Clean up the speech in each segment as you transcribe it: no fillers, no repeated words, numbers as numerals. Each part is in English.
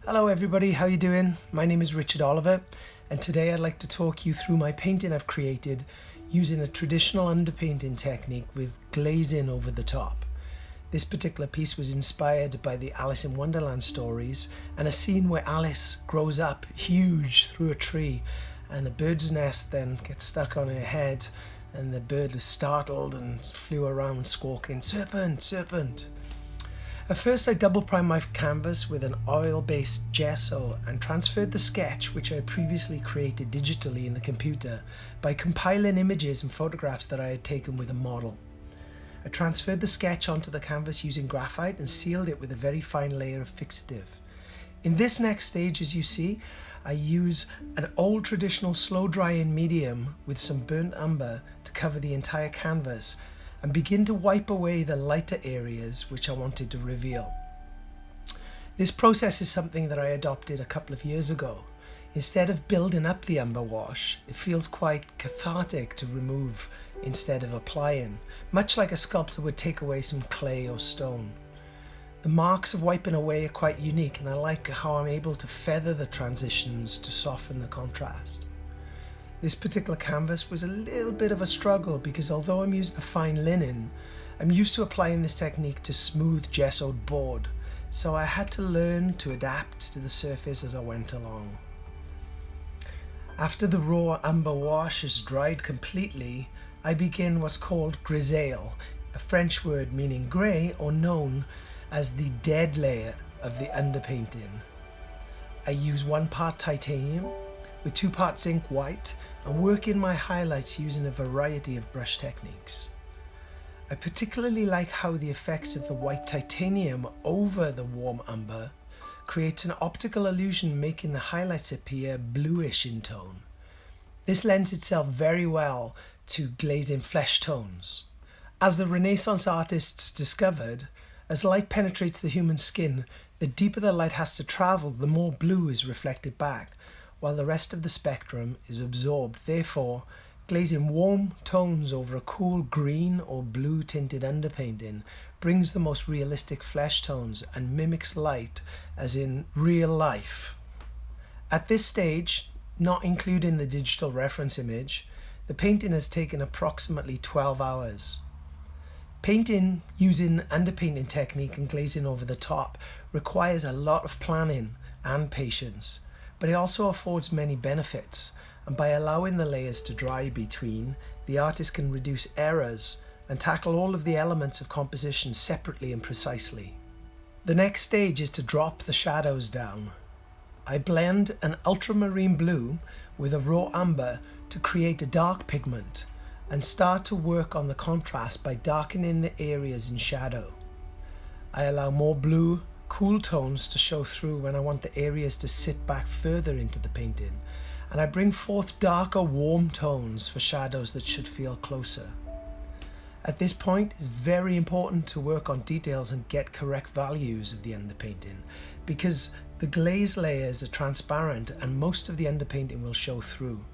Hello everybody, how you doing? My name is Richard Oliver, and today I'd like to talk you through my painting I've created using a traditional underpainting technique with glazing over the top. This particular piece was inspired by the Alice in Wonderland stories and a scene where Alice grows up huge through a tree and the bird's nest then gets stuck on her head and the bird is startled and flew around squawking, "Serpent, serpent." At first I double primed my canvas with an oil-based gesso and transferred the sketch which I had previously created digitally in the computer by compiling images and photographs that I had taken with a model. I transferred the sketch onto the canvas using graphite and sealed it with a very fine layer of fixative. In this next stage, as you see, I use an old traditional slow drying medium with some burnt umber to cover the entire canvas and begin to wipe away the lighter areas which I wanted to reveal. This process is something that I adopted a couple of years ago. Instead of building up the umber wash, it feels quite cathartic to remove instead of applying, much like a sculptor would take away some clay or stone. The marks of wiping away are quite unique, and I like how I'm able to feather the transitions to soften the contrast. This particular canvas was a little bit of a struggle because although I'm using a fine linen, I'm used to applying this technique to smooth gessoed board, so I had to learn to adapt to the surface as I went along. After the raw umber wash is dried completely, I begin what's called grisaille, a French word meaning grey or known as the dead layer of the underpainting. I use 1 part titanium with 2 parts zinc white and work in my highlights using a variety of brush techniques. I particularly like how the effects of the white titanium over the warm umber creates an optical illusion, making the highlights appear bluish in tone. This lends itself very well to glazing flesh tones. As the Renaissance artists discovered, as light penetrates the human skin, the deeper the light has to travel, the more blue is reflected back, while the rest of the spectrum is absorbed. Therefore, glazing warm tones over a cool green or blue tinted underpainting brings the most realistic flesh tones and mimics light as in real life. At this stage, not including the digital reference image, the painting has taken approximately 12 hours. Painting using underpainting technique and glazing over the top requires a lot of planning and patience, but it also affords many benefits, and by allowing the layers to dry between, the artist can reduce errors and tackle all of the elements of composition separately and precisely. The next stage is to drop the shadows down. I blend an ultramarine blue with a raw umber to create a dark pigment and start to work on the contrast by darkening the areas in shadow. I allow more blue, cool tones to show through when I want the areas to sit back further into the painting, and I bring forth darker warm tones for shadows that should feel closer. At this point, it's very important to work on details and get correct values of the underpainting, because the glaze layers are transparent and most of the underpainting will show through.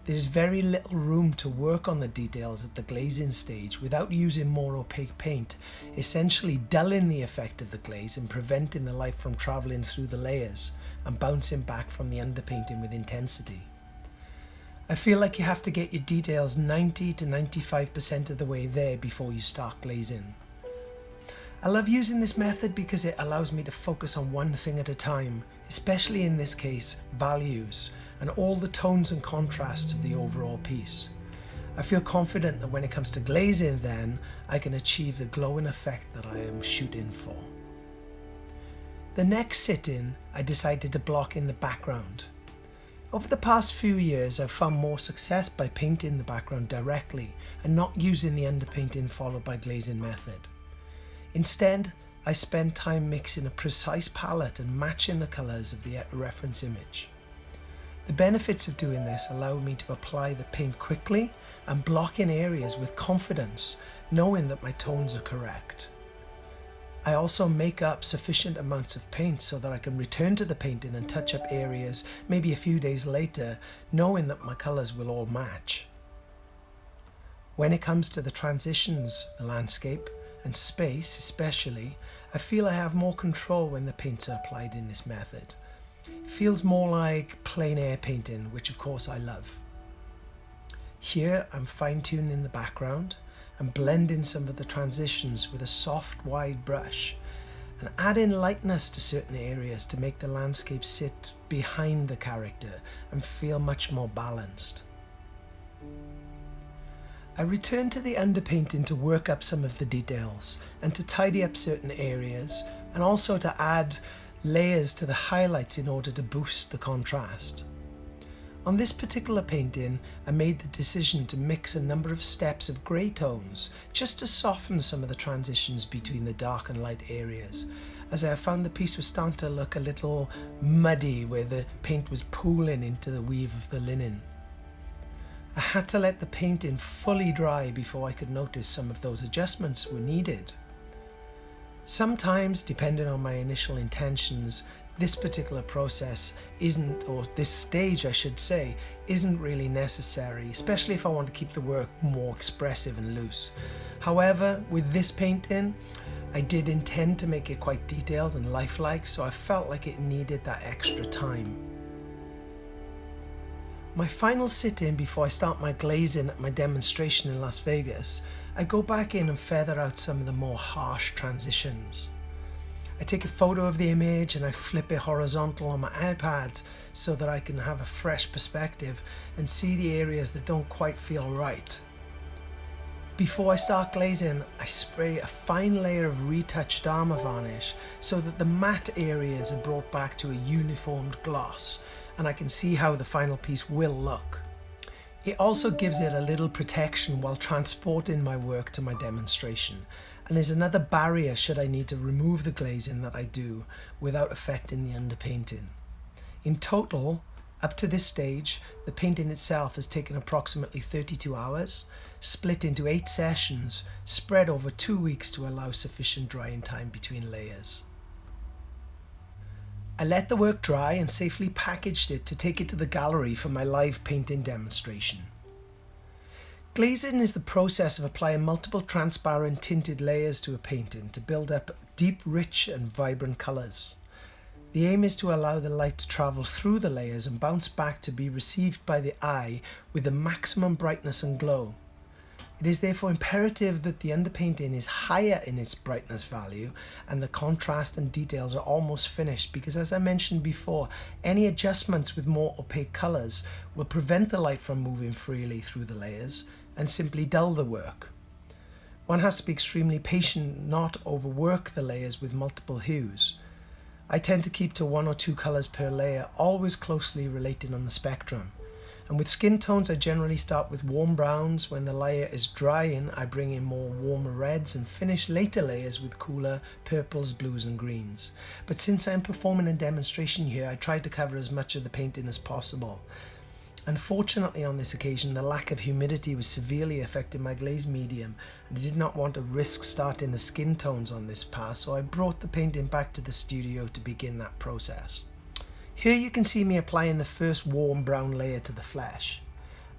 There is very little room to work on the details at the glazing stage without using more opaque paint, essentially dulling the effect of the glaze and preventing the light from travelling through the layers and bouncing back from the underpainting with intensity. I feel like you have to get your details 90 to 95% of the way there before you start glazing. I love using this method because it allows me to focus on one thing at a time, especially in this case, values, and all the tones and contrasts of the overall piece. I feel confident that when it comes to glazing then, I can achieve the glowing effect that I am shooting for. The next sitting, I decided to block in the background. Over the past few years, I've found more success by painting the background directly and not using the underpainting followed by glazing method. Instead, I spend time mixing a precise palette and matching the colours of the reference image. The benefits of doing this allow me to apply the paint quickly and block in areas with confidence, knowing that my tones are correct. I also make up sufficient amounts of paint so that I can return to the painting and touch up areas maybe a few days later, knowing that my colours will all match. When it comes to the transitions, the landscape, and space especially, I feel I have more control when the paints are applied in this method. It feels more like plein air painting, which of course I love. Here I'm fine-tuning the background and blending some of the transitions with a soft wide brush and adding lightness to certain areas to make the landscape sit behind the character and feel much more balanced. I return to the underpainting to work up some of the details and to tidy up certain areas, and also to add layers to the highlights in order to boost the contrast. On this particular painting, I made the decision to mix a number of steps of grey tones just to soften some of the transitions between the dark and light areas, as I found the piece was starting to look a little muddy where the paint was pooling into the weave of the linen. I had to let the painting fully dry before I could notice some of those adjustments were needed. Sometimes, depending on my initial intentions, this particular process isn't, or this stage I should say, isn't really necessary, especially if I want to keep the work more expressive and loose. However, with this painting, I did intend to make it quite detailed and lifelike, so I felt like it needed that extra time. My final sit-in before I start my glazing at my demonstration in Las Vegas, I go back in and feather out some of the more harsh transitions. I take a photo of the image and I flip it horizontal on my iPad so that I can have a fresh perspective and see the areas that don't quite feel right. Before I start glazing, I spray a fine layer of retouched armor varnish so that the matte areas are brought back to a uniformed gloss, and I can see how the final piece will look. It also gives it a little protection while transporting my work to my demonstration, and is another barrier should I need to remove the glazing that I do without affecting the underpainting. In total, up to this stage, the painting itself has taken approximately 32 hours, split into 8 sessions, spread over 2 weeks to allow sufficient drying time between layers. I let the work dry and safely packaged it to take it to the gallery for my live painting demonstration. Glazing is the process of applying multiple transparent tinted layers to a painting to build up deep, rich and vibrant colours. The aim is to allow the light to travel through the layers and bounce back to be received by the eye with the maximum brightness and glow. It is therefore imperative that the underpainting is higher in its brightness value and the contrast and details are almost finished, because as I mentioned before, any adjustments with more opaque colours will prevent the light from moving freely through the layers and simply dull the work. One has to be extremely patient, not overwork the layers with multiple hues. I tend to keep to 1 or 2 colours per layer, always closely related on the spectrum. And with skin tones, I generally start with warm browns. When the layer is drying, I bring in more warmer reds and finish later layers with cooler purples, blues and greens. But since I'm performing a demonstration here, I try to cover as much of the painting as possible. Unfortunately, on this occasion, the lack of humidity was severely affecting my glaze medium, and I did not want to risk starting the skin tones on this pass, so I brought the painting back to the studio to begin that process. Here you can see me applying the first warm brown layer to the flesh.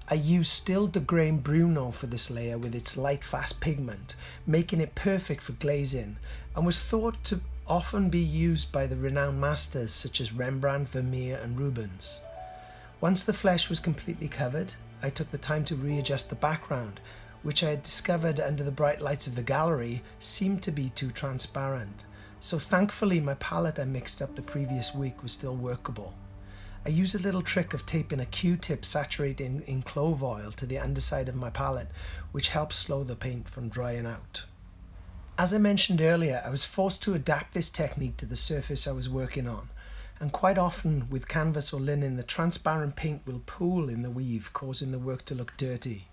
I used Still de Grain Bruno for this layer with its light fast pigment, making it perfect for glazing, and was thought to often be used by the renowned masters such as Rembrandt, Vermeer and Rubens. Once the flesh was completely covered, I took the time to readjust the background, which I had discovered under the bright lights of the gallery seemed to be too transparent. So thankfully my palette I mixed up the previous week was still workable. I used a little trick of taping a Q-tip saturated in clove oil to the underside of my palette, which helps slow the paint from drying out. As I mentioned earlier, I was forced to adapt this technique to the surface I was working on, and quite often with canvas or linen the transparent paint will pool in the weave, causing the work to look dirty.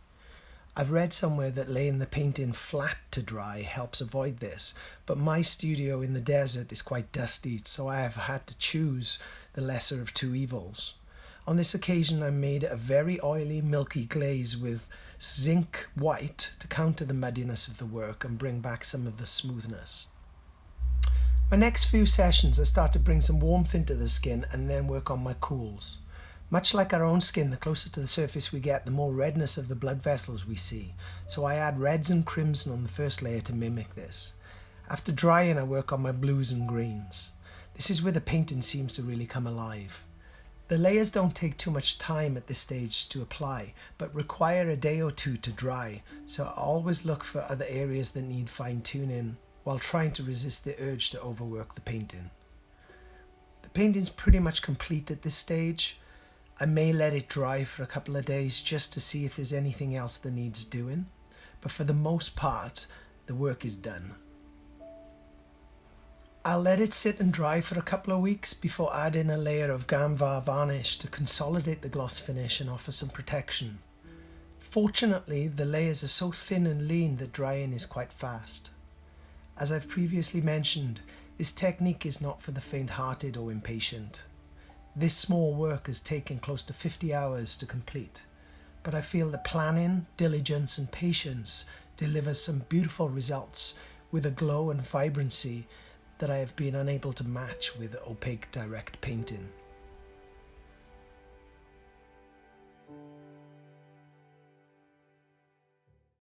I've read somewhere that laying the painting flat to dry helps avoid this, but my studio in the desert is quite dusty, so I have had to choose the lesser of two evils. On this occasion I made a very oily milky glaze with zinc white to counter the muddiness of the work and bring back some of the smoothness. My next few sessions I start to bring some warmth into the skin and then work on my cools. Much like our own skin, the closer to the surface we get, the more redness of the blood vessels we see. So I add reds and crimson on the first layer to mimic this. After drying, I work on my blues and greens. This is where the painting seems to really come alive. The layers don't take too much time at this stage to apply, but require a day or two to dry, so I always look for other areas that need fine-tuning while trying to resist the urge to overwork the painting. The painting's pretty much complete at this stage. I may let it dry for a couple of days just to see if there's anything else that needs doing, but for the most part, the work is done. I'll let it sit and dry for a couple of weeks before adding a layer of Gamvar varnish to consolidate the gloss finish and offer some protection. Fortunately, the layers are so thin and lean that drying is quite fast. As I've previously mentioned, this technique is not for the faint-hearted or impatient. This small work has taken close to 50 hours to complete, but I feel that planning, diligence and patience delivers some beautiful results with a glow and vibrancy that I have been unable to match with opaque direct painting.